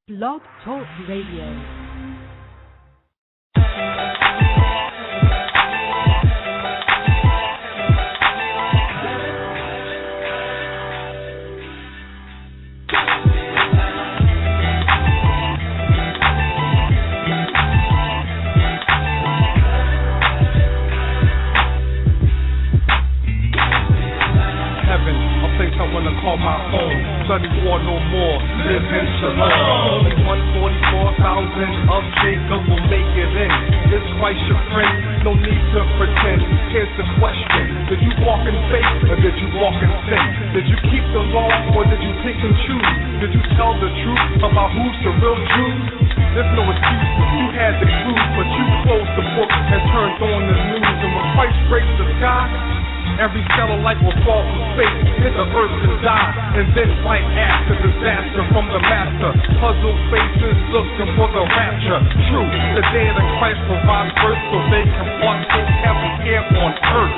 Blog Talk Radio. Call my phone, study war no more, live in shalom. Only 144,000 of Jacob will make it in. Is Christ your friend? No need to pretend. Here's the question: did you walk in faith or did you walk in sin? Did you keep the law or did you pick and choose? Did you tell the truth about who's the real Jew? There's no excuse. You had the clues, but you closed the book and turned on the news. And when Christ breaks the sky, every satellite will fall from space, hit the earth and die, and then fight after disaster from the master. Puzzle faces looking for the rapture. True, the day that Christ provides birth so they can walk in heaven here on earth.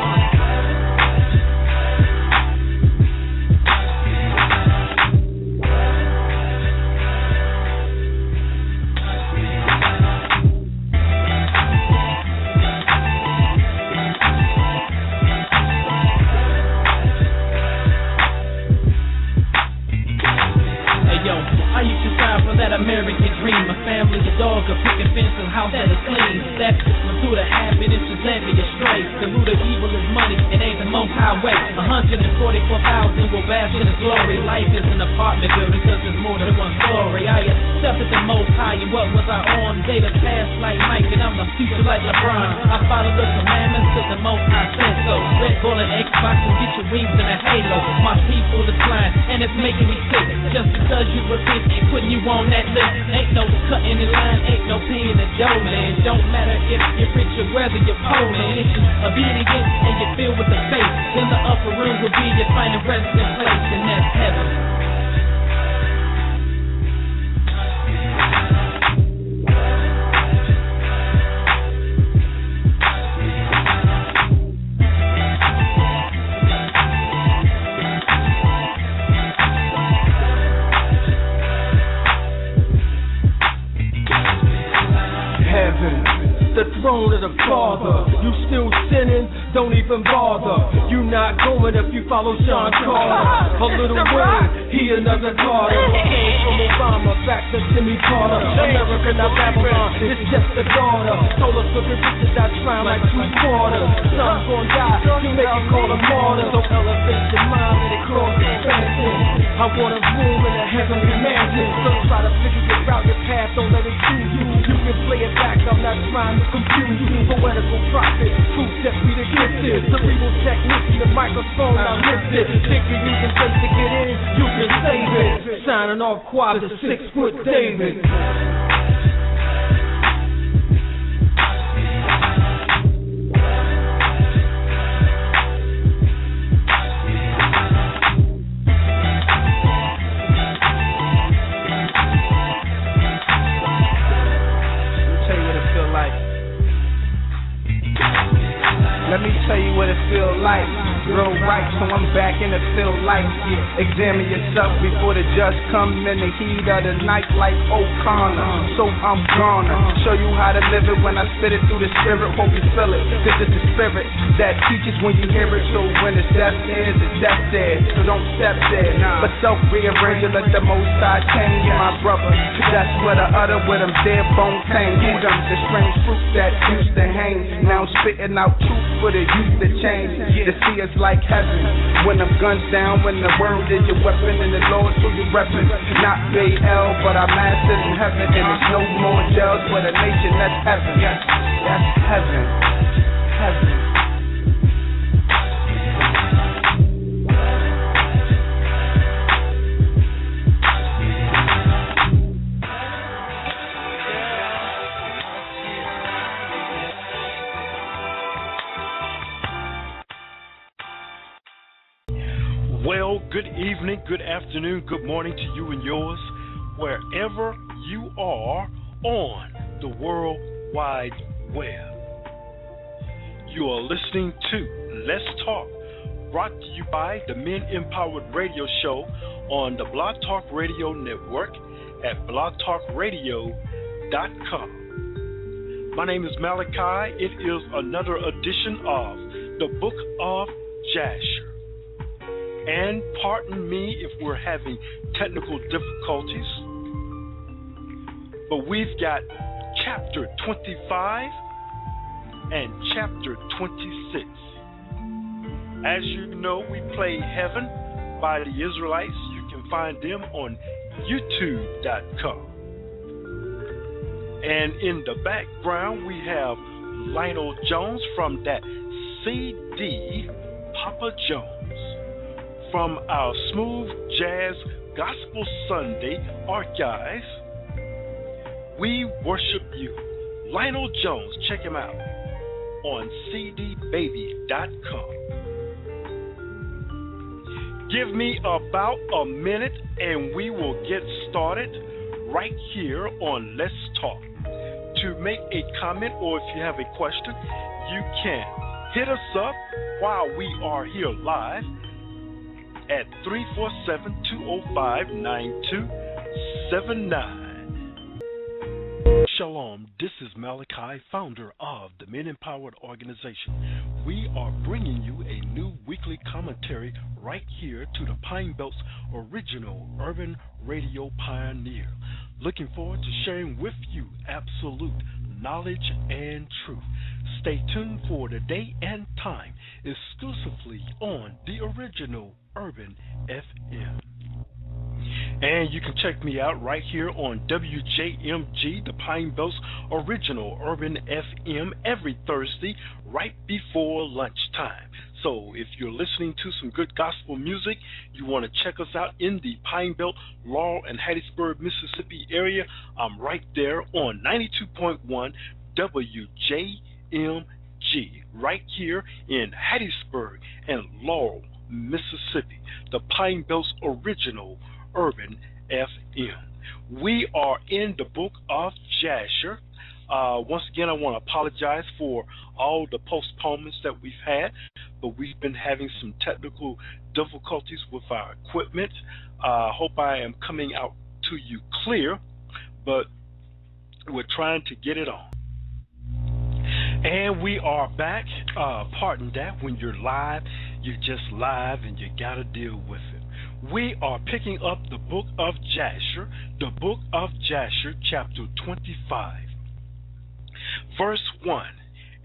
American dream, a family, a dog, a picket fence, and house that is clean. That's through the habit, it's just led me astray. The root of evil is money, it ain't the most highway. 144,000 will bask in his glory. Life is an apartment building, cause there's more than one story. I accepted the most high, and what was I on? Data past like Mike, and I'm the future like LeBron. I follow the commandments, cause the most high said so. Red Bull and Xbox will get your wings in a halo. My people decline, and it's making me sick. Just because you repent ain't putting you on that list. Ain't no cutting the line, ain't no paying the dough, man. Don't matter if you're rich or whether you're poor, man. If you're obedient and you're filled with the faith, then the upper room will be your final resting place, and that's heaven. The throne of the Father. You still sinning? Don't even bother. You not going if you follow Sean Carter. A little Wayne, he another Carter. Came from Obama back to Jimmy Carter. America not Babylon, it's just a daughter. Told us looking bitches that trying like 3/4. Son's gonna die, you make it call a martyr. So elevate your mind and it cross expansion. I want a room in a heavenly mansion. Don't try to figure out your path, don't let it choose you. You can play it back, I'm not trying to confuse you. Poetical prophet, truth that we the gifted. Cerebral technician, the microphone I lifted. Thinking you can take to get in, you can save it. Signing off quad to 6-foot David. Let me tell you what it feel like. Real right, so I'm back in the field like. Examine yourself before the judge come in the heat of the night like O'Connor. So I'm gonna show you how to live it when I spit it through the spirit. Hope you feel it, cause it's the spirit that teaches when you hear it. So when it's death is, it's death there. So don't step there. But self-rearrange and let the most high change you, my brother. That's what I utter with them dead bone tang. You them the strange fruit that used to hang. Now I'm spitting out truth for the youth to change. To see us like heaven. When them guns down, when the word is your weapon, and the Lord who you reppin'. Not Baal, but our masters in heaven. And there's no more jails for the nation, that's heaven. Yes, that's heaven. Heaven. Well, good evening, good afternoon, good morning to you and yours, wherever you are on the World Wide Web. You are listening to Let's Talk, brought to you by the Men Empowered Radio Show on the Blog Talk Radio Network, at blogtalkradio.com. My name is Malachi. It is another edition of the Book of Jasher. And pardon me if we're having technical difficulties, but we've got chapter 25 and chapter 26. As you know, we play Heaven by the Israelites. You can find them on YouTube.com. And in the background, we have Lionel Jones from that CD, Papa Jones, from our Smooth Jazz Gospel Sunday archives. We worship you. Lionel Jones, check him out on cdbaby.com. Give me about a minute and we will get started right here on Let's Talk. To make a comment or if you have a question, you can hit us up while we are here live at 347-205-9279. Shalom, this is Malachi, founder of the Men Empowered Organization. We are bringing you a new weekly commentary right here to the Pine Belt's original urban radio pioneer. Looking forward to sharing with you absolute knowledge and truth. Stay tuned for the day and time exclusively on the original Urban FM. And you can check me out right here on WJMG, the Pine Belt's original Urban FM, every Thursday right before lunchtime. So if you're listening to some good gospel music, you want to check us out in the Pine Belt, Laurel, and Hattiesburg, Mississippi area, I'm right there on 92.1 WJMG, right here in Hattiesburg and Laurel, Mississippi, the Pine Belt's original Urban FM. We are in the Book of Jasher. Once again, I want to apologize for all the postponements that we've had, but we've been having some technical difficulties with our equipment. Hope I am coming out to you clear, but we're trying to get it on. And we are back. Pardon that, when you're live, you're just live and you got to deal with it. We are picking up the Book of Jasher, the Book of Jasher, chapter 25, verse 1.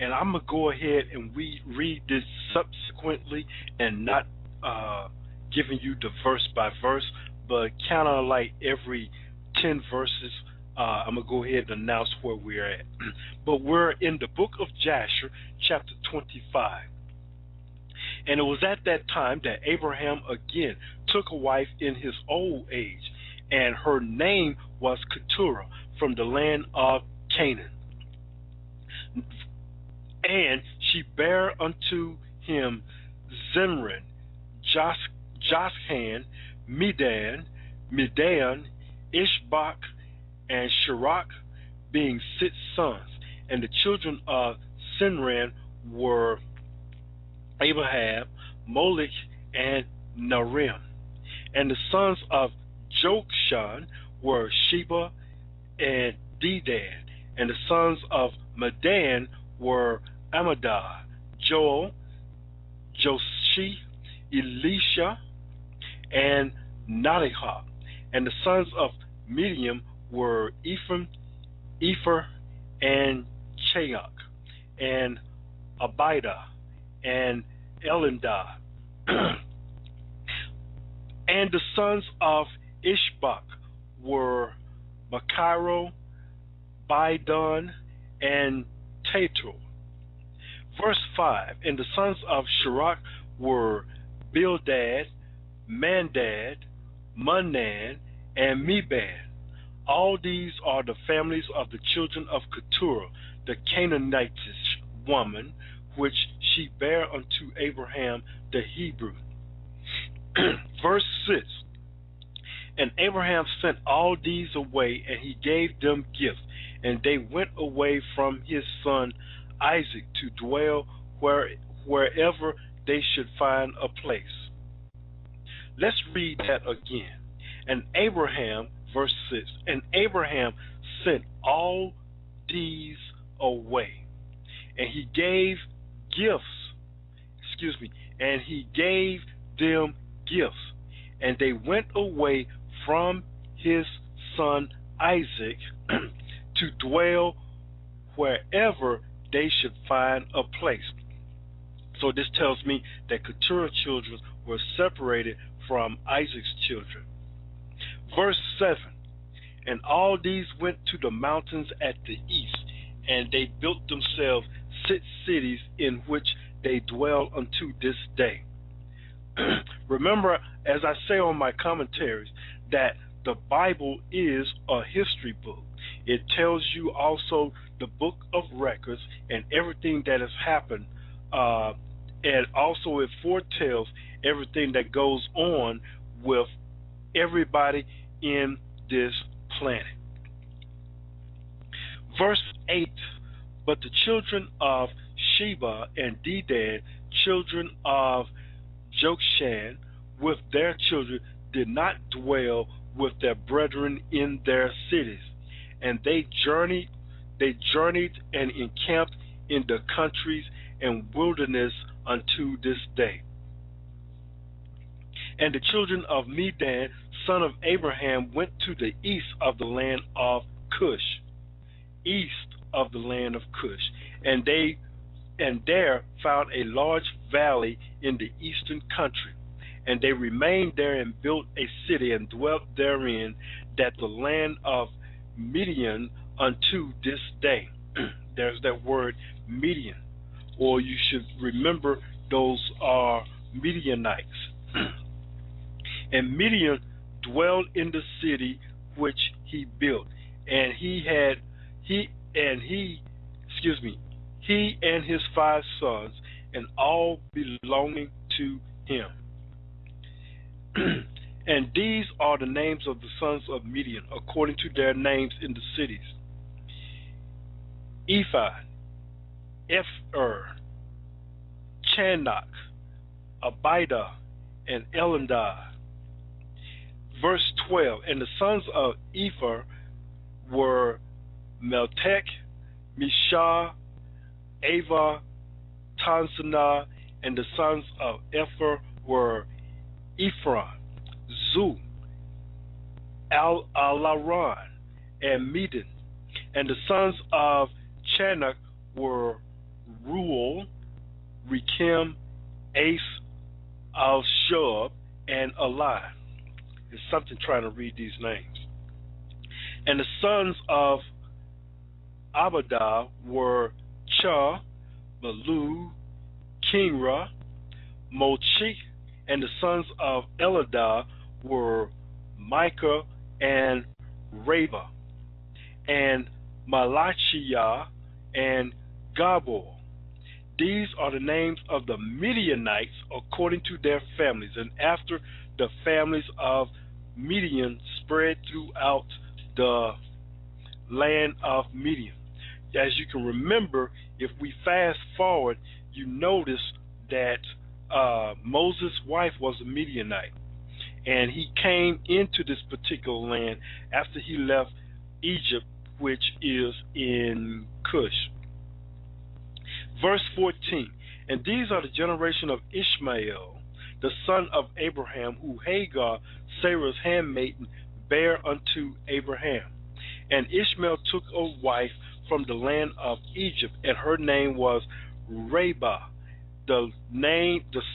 And I'm going to go ahead and we read this subsequently and not giving you the verse by verse, but kind of like every 10 verses, I'm going to go ahead and announce where we're at. But we're in the Book of Jasher, chapter 25. And it was at that time that Abraham again took a wife in his old age, and her name was KETURAH, from the land of Canaan. And she bare unto him Zimran, Joshan, Medan, Ishbak, and Shirach, being 6 sons. And the children of Zimran were Abraham, Molech, and Narim. And the sons of Jokshan were Sheba and Dedan. And the sons of Medan were Amadah, Joel, Joshi, Elisha, and Nadihah. And the sons of Midian were Ephraim, Epher, and Cheok, and Abidah, and Elindah. And the sons of Ishbak were Machiro, Bidon, and Tator. Verse 5, and the sons of Shirach were Bildad, Mandad, Munan, and Meban. All these are the families of the children of KETURAH, the Canaanitish woman, which she bare unto Abraham the Hebrew. Verse 6, and Abraham sent all these away, and he gave them gifts, and they went away from his son Isaac to dwell wherever they should find a place. Let's read that again. And Abraham Verse 6. And Abraham sent all these away, and he gave and he gave them gifts, and they went away from his son Isaac to dwell wherever they should find a place. So this tells me that KETURAH children were separated from Isaac's children. Verse 7. And all these went to the mountains at the east, and they built themselves 6 cities in which they dwell unto this day. Remember, as I say on my commentaries, that the Bible is a history book. It tells you also the book of records and everything that has happened, and also it foretells everything that goes on with everybody in this planet. Verse 8. But the children of Sheba and Dedan, children of Jokshan, with their children, did not dwell with their brethren in their cities, and they journeyed and encamped in the countries and wilderness unto this day. And the children of Medan, son of Abraham, went to the east of the land of Cush, and there found a large valley in the eastern country, and they remained there and built a city and dwelt therein, that the land of Midian unto this day. There's that word Midian, or you should remember those are Midianites. And Midian dwelled in the city which he built, and he and his 5 sons, and all belonging to him. And these are the names of the sons of Midian, according to their names in the cities: Ephah, Chanok, Abida, and Elandah. Verse 12. And the sons of Ephah were Meltek, Mishah, Ava, Tanzanah, and the sons of Ephah were Ephron, Zu, Alaran, and Medan. And the sons of Chanok were Ruel, Rekem, Ace, Al-Shub, and Eli. There's something trying to read these names. And the sons of Abidah were Cha, Malu, Kinra, Mochi, and the sons of Eladah were Micah and Reba, and Malachiah and Gabor. These are the names of the Midianites according to their families, and after the families of Midian spread throughout the land of Midian. As you can remember, if we fast forward, you notice that Moses' wife was a Midianite, and he came into this particular land after he left Egypt, which is in Cush. Verse 14. And these are the generation of Ishmael, the son of Abraham, who Hagar, Sarah's handmaiden, bare unto Abraham. And Ishmael took a wife from the land of Egypt, and her name was Reba. The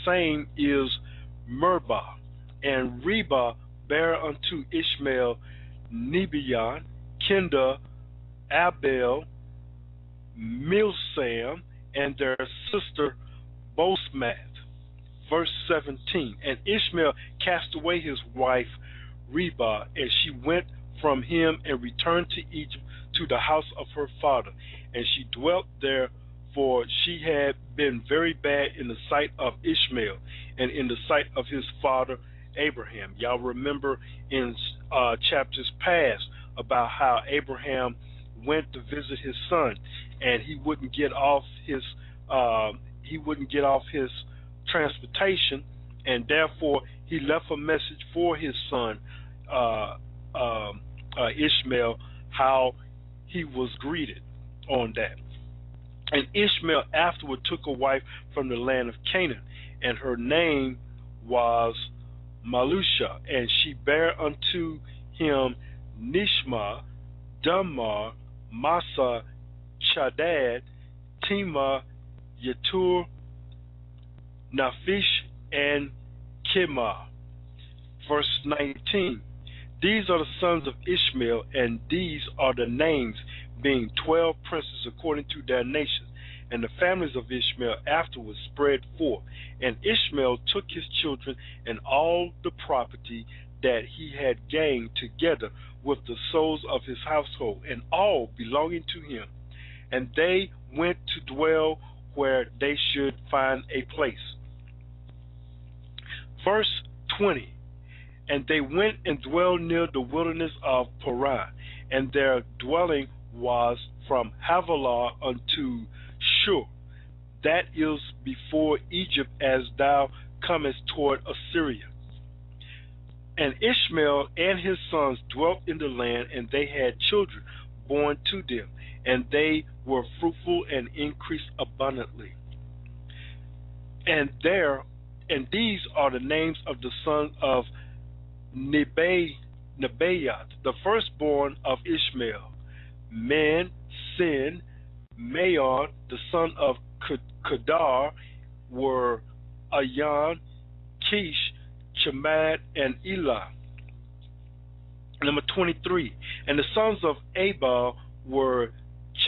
same is Merba. And Reba bare unto Ishmael Nebion, Kinda, Abel, Milsam, and their sister Bosmath. Verse 17. And Ishmael cast away his wife Reba, and she went from him and returned to Egypt, to the house of her father. And she dwelt there, for she had been very bad in the sight of Ishmael and in the sight of his father Abraham. Y'all remember in chapters past about how Abraham went to visit his son, and he wouldn't get off his transportation, and therefore he left a message for his son Ishmael, how he was greeted on that. And Ishmael afterward took a wife from the land of Canaan, and her name was Malusha, and she bare unto him Nishma, Damar, Masa, Chadad, Tema, Yetur, Naphish, and Kemah. Verse 19. These are the sons of Ishmael, and these are the names, being 12 princes according to their nations. And the families of Ishmael afterwards spread forth. And Ishmael took his children and all the property that he had gained, together with the souls of his household, and all belonging to him. And they went to dwell where they should find a place. Verse 20. And they went and dwelled near the wilderness of Paran, and their dwelling was from Havilah unto Shur, that is before Egypt, as thou comest toward Assyria. And Ishmael and his sons dwelt in the land, and they had children born to them, and they were fruitful and increased abundantly. And these are the names of the sons of Nebaioth, the firstborn of Ishmael: Men, Sin, Maon, the son of Kedar, were Ayan, Kish, Chamad, and Elah. Number 23. And the sons of Abel were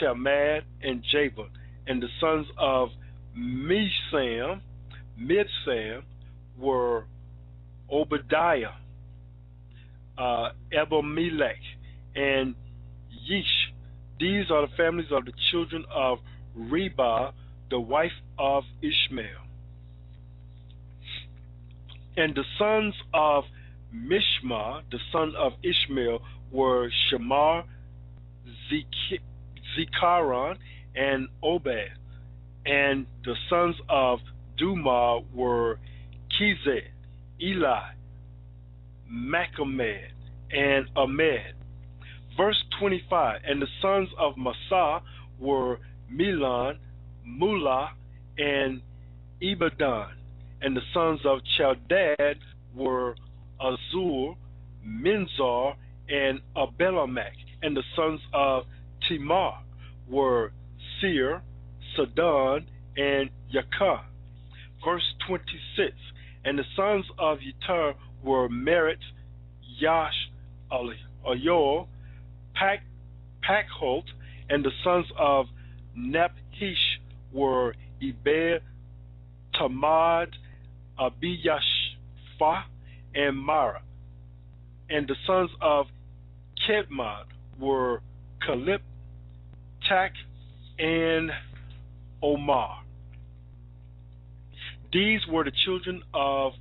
Chamad and Jabal. And the sons of Mibsam were Obadiah, Abimelech, and Yish. These are the families of the children of Reba, the wife of Ishmael. And the sons of Mishma, the son of Ishmael, were Shamar, Zikaron, and Obed. And the sons of Dumah were Kized, Eli, Machamed, and Ahmed. Verse 25. And the sons of Massa were Milan, Mula, and Ibadan. And the sons of Chaldad were Azur, Minzar, and Abelamach. And the sons of Timar were Seir, Sidon, and Yakah. Verse 26. And the sons of Yeter were Merit, Yash, Ayor, Pakholt. And the sons of Naphish were Eber, Tamad, Abiyashpha, and Mara. And the sons of Kedmad were Caleb, Tak, and Omar. These were the children of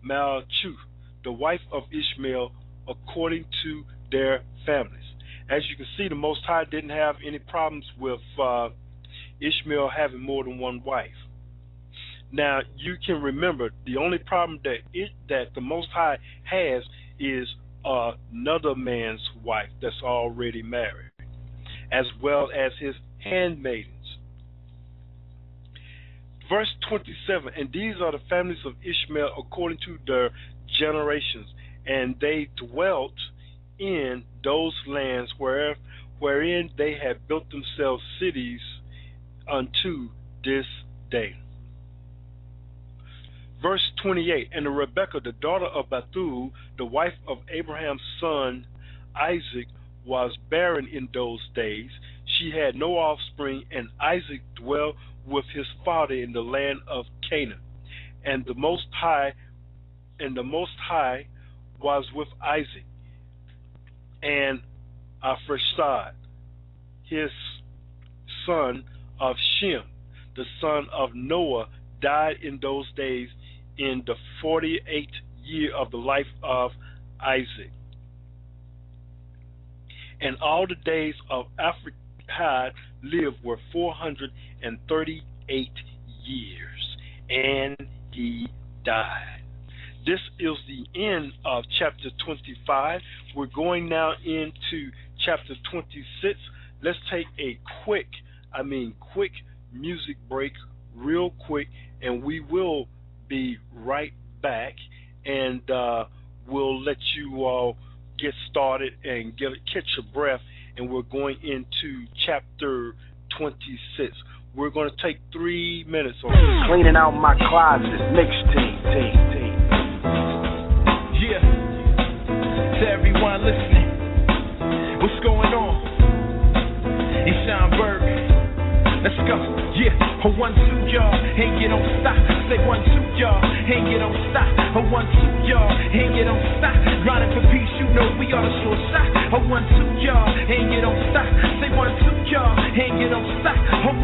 Malchuth, the wife of Ishmael, according to their families. As you can see, the Most High didn't have any problems with Ishmael having more than one wife. Now, you can remember, the only problem that the Most High has is another man's wife that's already married, as well as his handmaidens. Verse 27, and these are the families of Ishmael according to their generations, and they dwelt in those lands wherein they had built themselves cities unto this day. Verse 28, and Rebekah, the daughter of Bethuel, the wife of Abraham's son Isaac, was barren in those days. She had no offspring, and Isaac dwelt with his father in the land of Canaan. And the Most High was with Isaac. And Aphrastad, his son of Shem, the son of Noah, died in those days in the 48th year of the life of Isaac. And all the days of Aphrastad lived were 438 years, and he died. this is the end of chapter 25. We're going now into chapter 26. Let's take a quick music break real quick, and we will be right back, and we'll let you all get started and catch your breath, and we're going into chapter 26. We're going to take 3 minutes on this. Cleaning out my closet, mixtape. Yeah, to everyone listening, what's going on? ISHMAEL, let's go. Yeah, 1, 2, y'all, and you don't stop. Say 1, 2, y'all, and you don't stop. 1, 2, y'all, and you don't stop. Grinding for peace, you know we are the short shot. 1, 2, y'all, and you don't stop. Say 1, 2, y'all, and you don't stop. 1,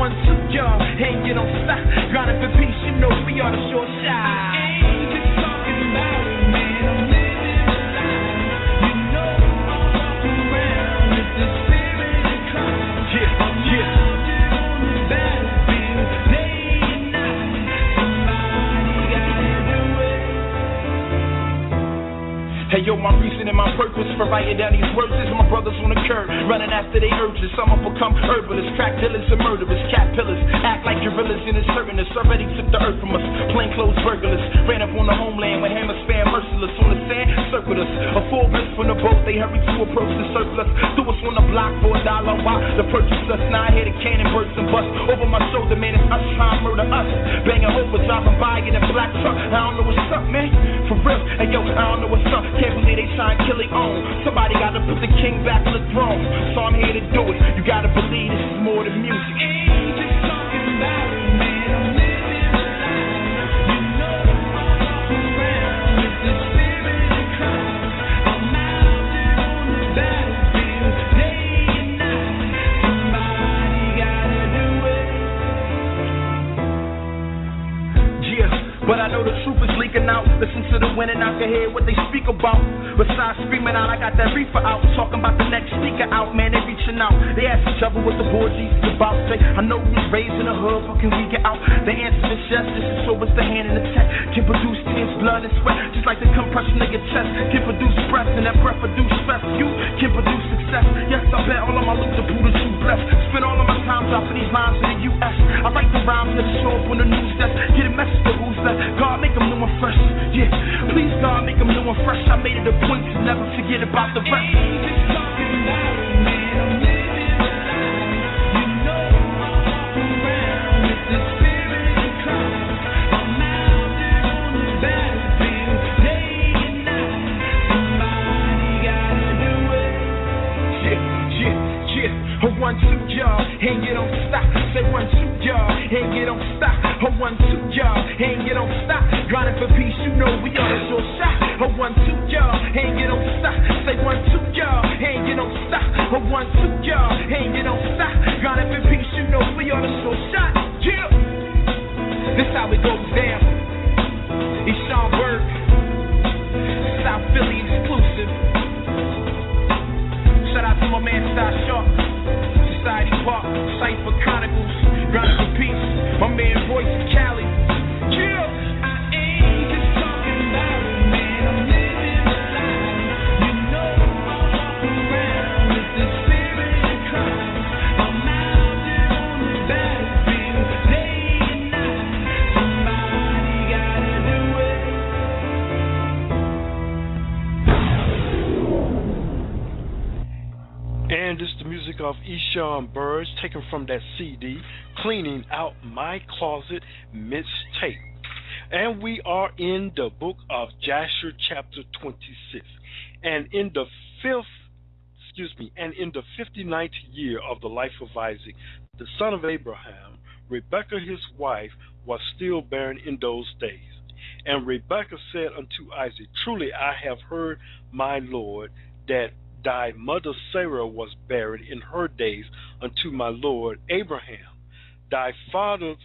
2, y'all, and you don't stop. Grinding for peace, you know we are the short shot. Hey yo, my reason and my purpose for writing down these words is my brothers on the curb, running after they urges. Some have become herbalists, crack dealers and murderers, cat pillars, act like gorillas and inserting us. Already took the earth from us, plainclothes burglars, ran up on the homeland with hammers span merciless. On the sand, circled us, a full bliss from the boat, they hurried to approach the surplus. Threw us on the block for $1, why? To purchase us, now I hear the cannon burst and bust. Over my shoulder, man, it's us trying to murder us. Banging over, driving by in a black truck. I don't know what's up, man, for real. Hey yo, I don't know what's up. Can't believe they trying to kill their own. Somebody gotta put the king back on the throne. So I'm here to do it. You gotta believe this is more than music. Ain't just talking about it, man. I'm living a life. You know I'm around with the spirit of Christ. I'm out there on the battlefield day and night. Somebody gotta do it. Yeah, but I know the truth is leaking out. Listen to the wind and I can hear what they speak about. Besides screaming out, I got that reefer out. Talking about the next speaker out, man, they reaching out. They ask each other what the board Jesus about. Say, I know we was raised in the hood, but can we get out? The answer is yes, this is so it's the hand in the tech. Can produce tears, blood, and sweat, just like the compression of your chest. Can produce breath, and that breath produce stress. You can produce success. Yes, I bet all of my loot, the Buddha's too blessed. Spend all of my time dropping these lines in the U.S. I write the rhymes that show up on the news desk. Get a message to who's left. God, make them new and fresh. Yeah, please, God, make them new and fresh. I made it a point to never forget about the rest. Ain't just talking about it, man. I'm living a life. You know I'm around with the spirit of Christ. I'm out there on the battlefield day and night. Somebody gotta do it. Yeah. 1, 2, y'all, and you don't stop. Say 1, 2, y'all, and you don't stop. 1, 2, y'all, and you don't stop. Grinding for peace, you know we are the short shot. 1, 2, y'all, and you don't stop. Say 1, 2, y'all, and you don't stop. 1, 2, y'all, and you don't stop. Grinding for peace, you know we are the short shot. Yeah, this how it goes down. ISHMAEL, South Philly exclusive. Shout out to my man Star Sharp, Society Park, Cypher Chronicles, Grinding for Peace, my man Royce Cali. Yeah, I ain't just talking about it, man. I'm living a life. You know I'm around with the spirit of Christ. I'm out there on the battlefield day and night. Somebody gotta do it. And it's the music of ISHMAEL, taken from that CD, Cleaning Out My Closet mixtape. And we are in the Book of Jasher, chapter 26. And in the 59th year of the life of Isaac, the son of Abraham, Rebekah his wife was still barren in those days. And Rebekah said unto Isaac, Truly I have heard, my Lord, that thy mother Sarah was barren in her days unto my Lord Abraham. Thy father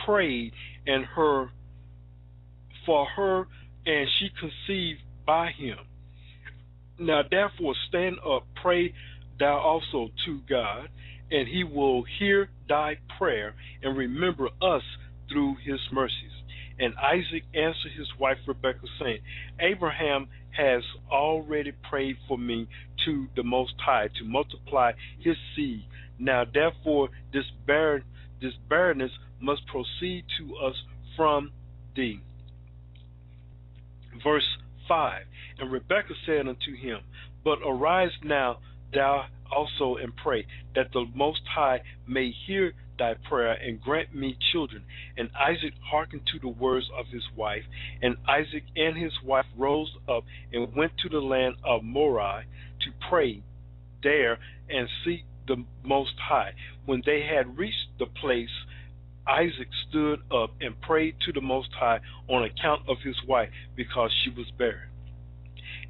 prayed for her, and she conceived by him. Now therefore stand up, pray thou also to God, and he will hear thy prayer and remember us through his mercies. And Isaac answered his wife Rebekah, saying, Abraham has already prayed for me to the Most High to multiply his seed. Now therefore this barrenness must proceed to us from thee. Verse 5. And Rebekah said unto him, But arise now thou also and pray, that the Most High may hear thy prayer and grant me children. And Isaac hearkened to the words of his wife. And Isaac and his wife rose up and went to the land of Moriah to pray there and seek the Most High. When they had reached the place, Isaac stood up and prayed to the Most High on account of his wife, because she was barren.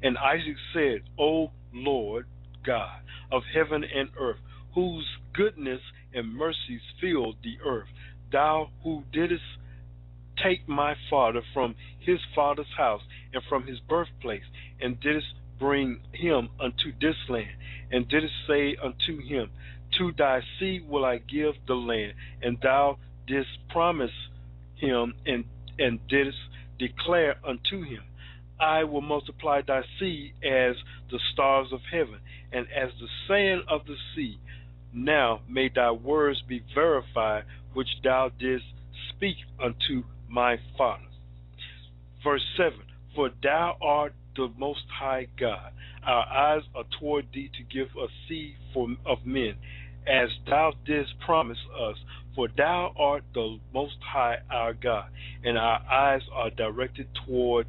And Isaac said, O Lord God of heaven and earth, whose goodness and mercies filled the earth, thou who didst take my father from his father's house and from his birthplace, and didst bring him unto this land, and didst say unto him, To thy seed will I give the land, and thou didst promise him, and didst declare unto him, I will multiply thy seed as the stars of heaven, and as the sand of the sea. Now may thy words be verified, which thou didst speak unto my father. Verse 7. For thou art the Most High God. Our eyes are toward thee to give us seed of men, as thou didst promise us. For thou art the Most High our God, and our eyes are directed toward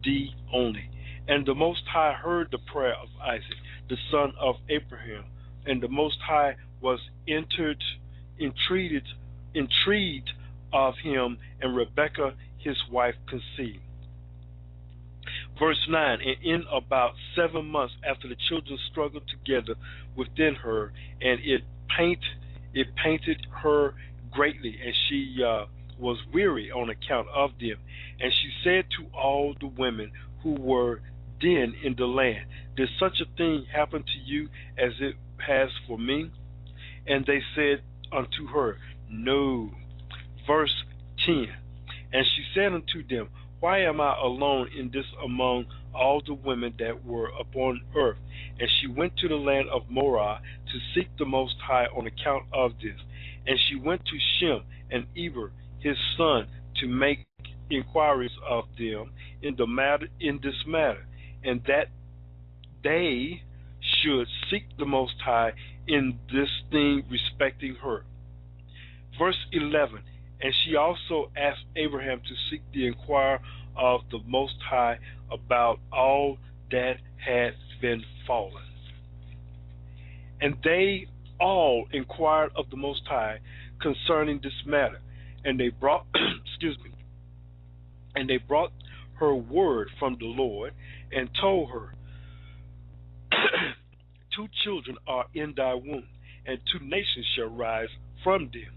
thee only. And the Most High heard the prayer of Isaac, the son of Abraham, and the Most High was entreated of him, and Rebekah his wife conceived. Verse 9. And in about 7 months after, the children struggled together within her, and it painted her greatly, and she was weary on account of them. And she said to all the women who were then in the land, Did such a thing happen to you as it has for me? And they said unto her, No. Verse 10. And she said unto them, Why am I alone in this among all the women that were upon earth? And she went to the land of Moriah to seek the Most High on account of this. And she went to Shem and Eber his son to make inquiries of them in this matter, and that they should seek the Most High in this thing respecting her. Verse 11. And she also asked Abraham to seek the inquire of the Most High about all that had been fallen. And they all inquired of the Most High concerning this matter, and they brought and they brought her word from the Lord, and told her, 2 children are in thy womb, and 2 nations shall rise from them.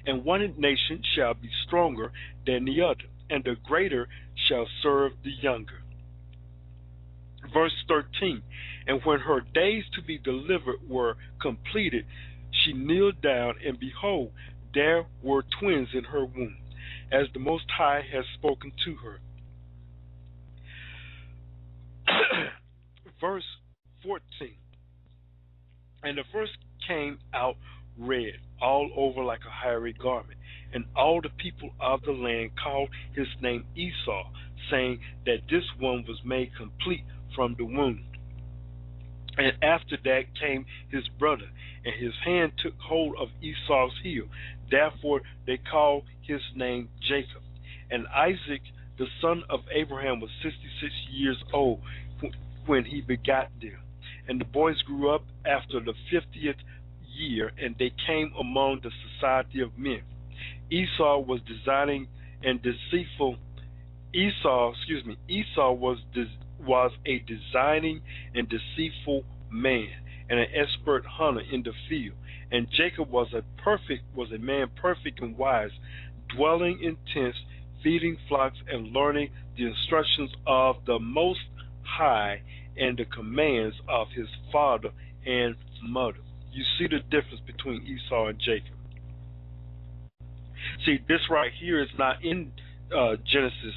And one nation shall be stronger than the other, and the greater shall serve the younger. Verse 13. And when her days to be delivered were completed, she kneeled down, and behold, there were twins in her womb, as the Most High has spoken to her. Verse 14. And the first came out red all over like a hairy garment, and all the people of the land called his name Esau, saying that this one was made complete from the womb. And after that came his brother, and his hand took hold of Esau's heel. Therefore they called his name Jacob. And Isaac, the son of Abraham, was 66 years old when he begat them. And the boys grew up after the 50th year, and they came among the society of men. Esau was designing and deceitful. Esau was a designing and deceitful man, and an expert hunter in the field. And Jacob was a man perfect and wise, dwelling in tents, feeding flocks, and learning the instructions of the Most High and the commands of his father and mother. You see the difference between Esau and Jacob. See, this right here is not in Genesis,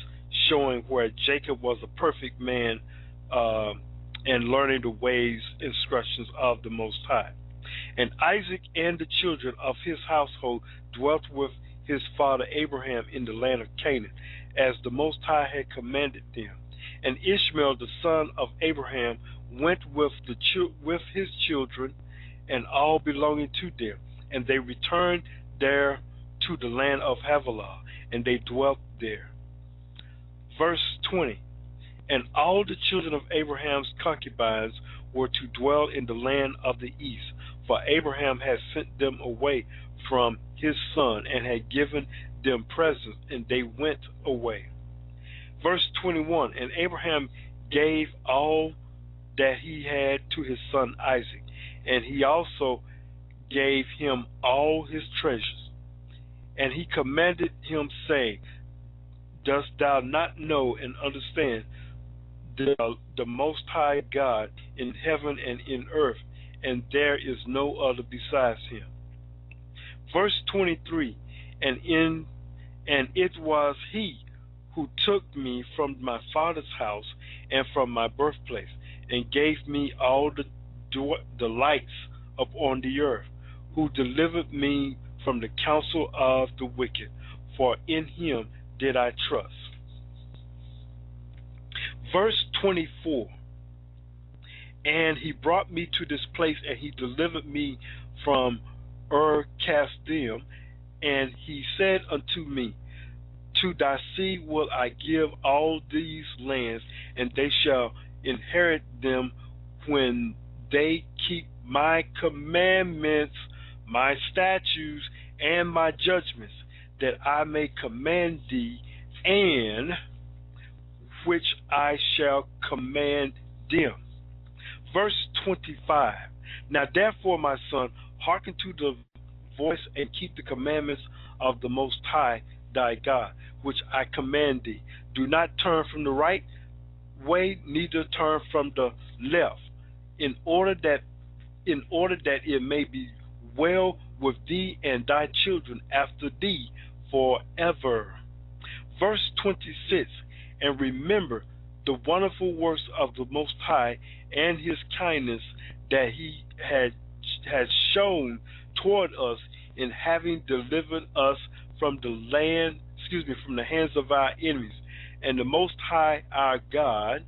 showing where Jacob was a perfect man and learning the ways, instructions of the Most High. And Isaac and the children of his household dwelt with his father Abraham in the land of Canaan, as the Most High had commanded them. And Ishmael, the son of Abraham, went with his children and all belonging to them, and they returned there to the land of Havilah, and they dwelt there. Verse 20. And all the children of Abraham's concubines were to dwell in the land of the east, for Abraham had sent them away from his son and had given them presents, and they went away. Verse 21, and Abraham gave all that he had to his son Isaac, and he also gave him all his treasures. And he commanded him, saying, Dost thou not know and understand the Most High God in heaven and in earth, and there is no other besides him? Verse 23, and it was he who took me from my father's house and from my birthplace, and gave me all the lights upon the earth, who delivered me from the counsel of the wicked, for in him did I trust. Verse 24, and he brought me to this place, and he delivered me from Ur-Kasdim, and he said unto me, To thy seed will I give all these lands, and they shall inherit them when they keep my commandments, my statutes, and my judgments, that I may command thee, and which I shall command them. Verse 25, Now therefore, my son, hearken to the voice and keep the commandments of the Most High thy God, which I command thee. Do not turn from the right way, neither turn from the left, in order that it may be well with thee and thy children after thee forever. Verse 26, and remember the wonderful works of the Most High and his kindness that he has shown toward us in having delivered us from the hands of our enemies. And the Most High our God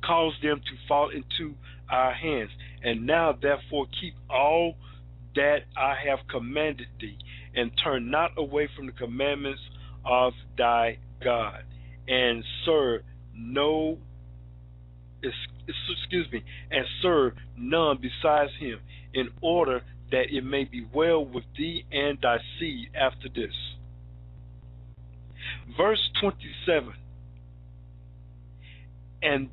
caused them to fall into our hands. And now therefore keep all that I have commanded thee, and turn not away from the commandments of thy God, and serve none besides him, in order that it may be well with thee and thy seed after this. Verse 27, and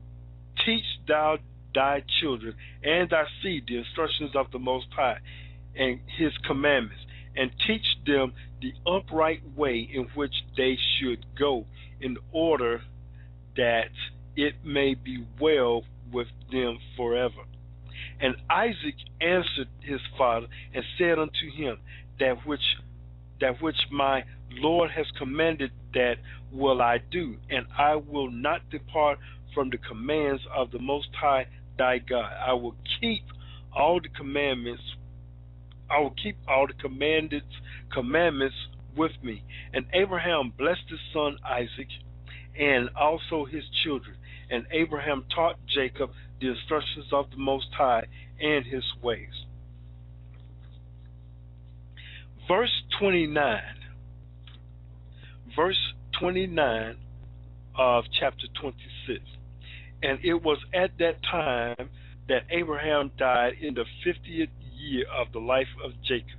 teach thou thy children and thy seed the instructions of the Most High and his commandments, and teach them the upright way in which they should go, in order that it may be well with them forever. And Isaac answered his father and said unto him, That which my Lord has commanded, that will I do, and I will not depart from the commands of the Most High thy God. I will keep all the commandments. I will keep all the commandments with me. And Abraham blessed his son Isaac, and also his children. And Abraham taught Jacob the instructions of the Most High and his ways. Verse 29 of chapter 26. And it was at that time that Abraham died in the 50th year of the life of Jacob.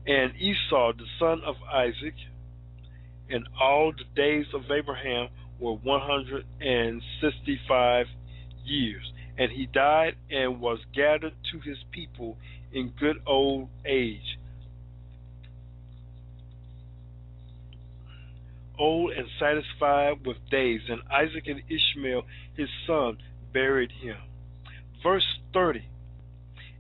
And Esau, the son of Isaac, and all the days of Abraham were 165 years. And he died and was gathered to his people in good old age, old and satisfied with days. And Isaac and Ishmael his son buried him. Verse 30.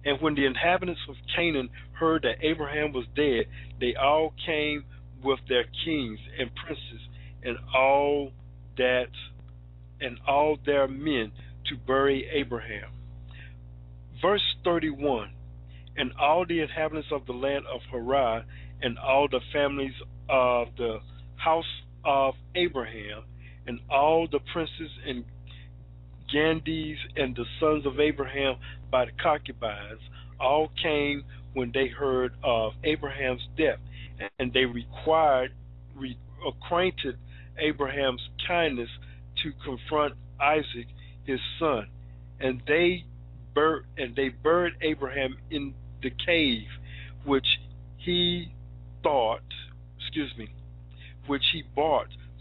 And when the inhabitants of Canaan heard that Abraham was dead, they all came with their kings and princes and all that and all their men to bury Abraham. Verse 31, and all the inhabitants of the land of Haran and all the families of the house of Abraham and all the princes and Gandis and the sons of Abraham by the concubines all came when they heard of Abraham's death, and they acquainted Abraham's kindness to confront Isaac his son, and they buried Abraham in the cave which he bought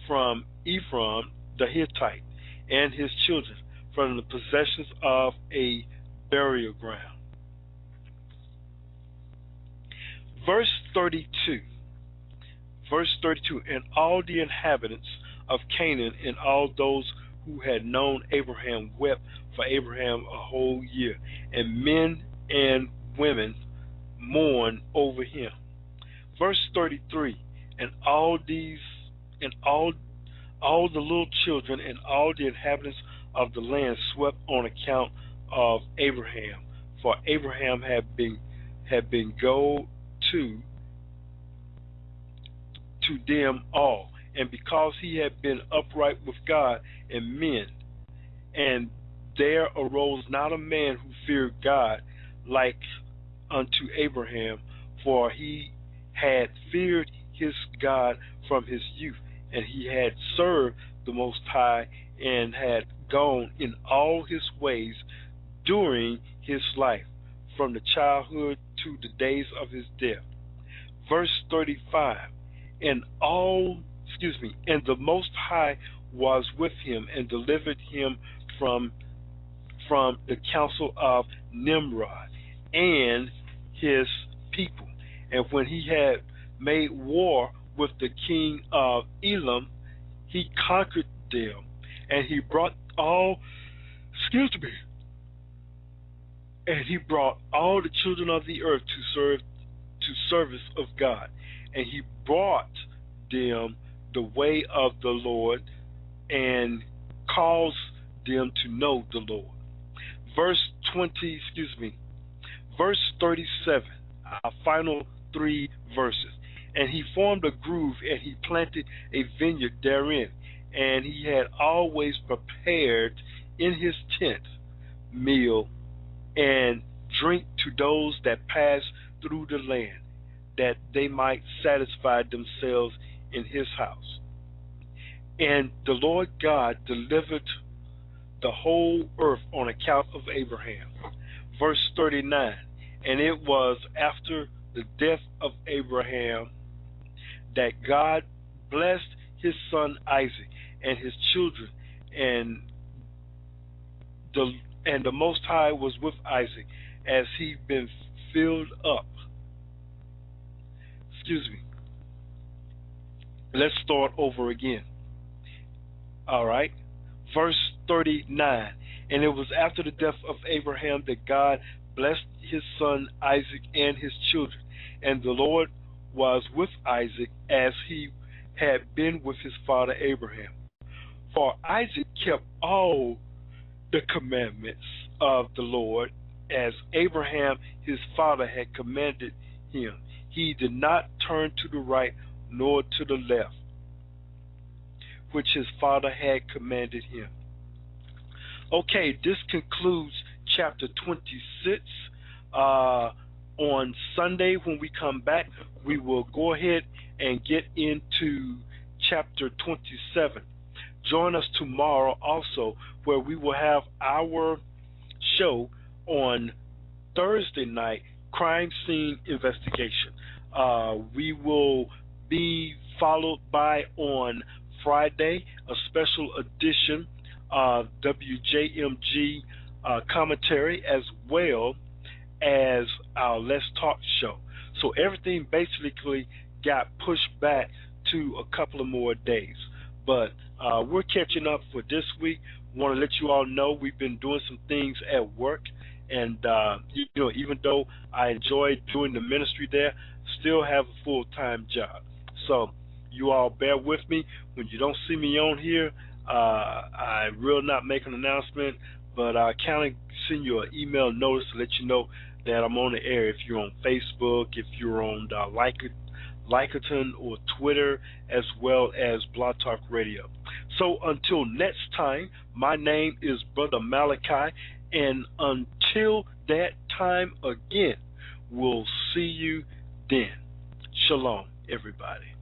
from Ephron the Hittite and his children from the possessions of a burial ground. Verse 32, and all the inhabitants of Canaan and all those who had known Abraham wept for Abraham a whole year, and men and women mourned over him. Verse 33, and all the little children and all the inhabitants of the land swept on account of Abraham, for Abraham had been gold to them all, and because he had been upright with God and men, and there arose not a man who feared God like unto Abraham, for he had feared his God from his youth, and he had served the Most High, and had gone in all his ways during his life, from the childhood to the days of his death. Verse 35, and the Most High was with him, and delivered him from the counsel of Nimrod and his people. And when he had made war with the king of Elam, he conquered them, and he brought all the children of the earth to service of God, and he brought them the way of the Lord, and caused them to know the Lord. Verse 37, our final three verses. And he formed a grove, and he planted a vineyard therein, and he had always prepared in his tent meal and drink to those that passed through the land, that they might satisfy themselves in his house. And the Lord God delivered the whole earth on account of Abraham. Verse 39, and it was after the death of Abraham that God blessed his son Isaac and his children, and the Most High was with Isaac as he been filled up. Let's start over again. All right. Verse 39, and it was after the death of Abraham that God blessed his son Isaac and his children, and the Lord was with Isaac as he had been with his father Abraham. For Isaac kept all the commandments of the Lord as Abraham his father had commanded him. He did not turn to the right nor to the left, which his father had commanded him. Okay, this concludes chapter 26. On Sunday, when we come back, we will go ahead and get into chapter 27. Join us tomorrow also, where we will have our show on Thursday night, Crime Scene Investigation. We will be followed by on Friday, a special edition of WJMG commentary, as well as our Let's Talk show. So everything basically got pushed back to a couple of more days. But we're catching up for this week. Want to let you all know we've been doing some things at work, and even though I enjoy doing the ministry there, still have a full-time job. So you all bear with me. When you don't see me on here, I will not make an announcement, but I kind of send you an email notice to let you know that I'm on the air. If you're on Facebook, if you're on Lycaton or Twitter, as well as Blog Talk Radio. So until next time, my name is Brother Malachi, and until that time again, we'll see you then. Shalom, everybody.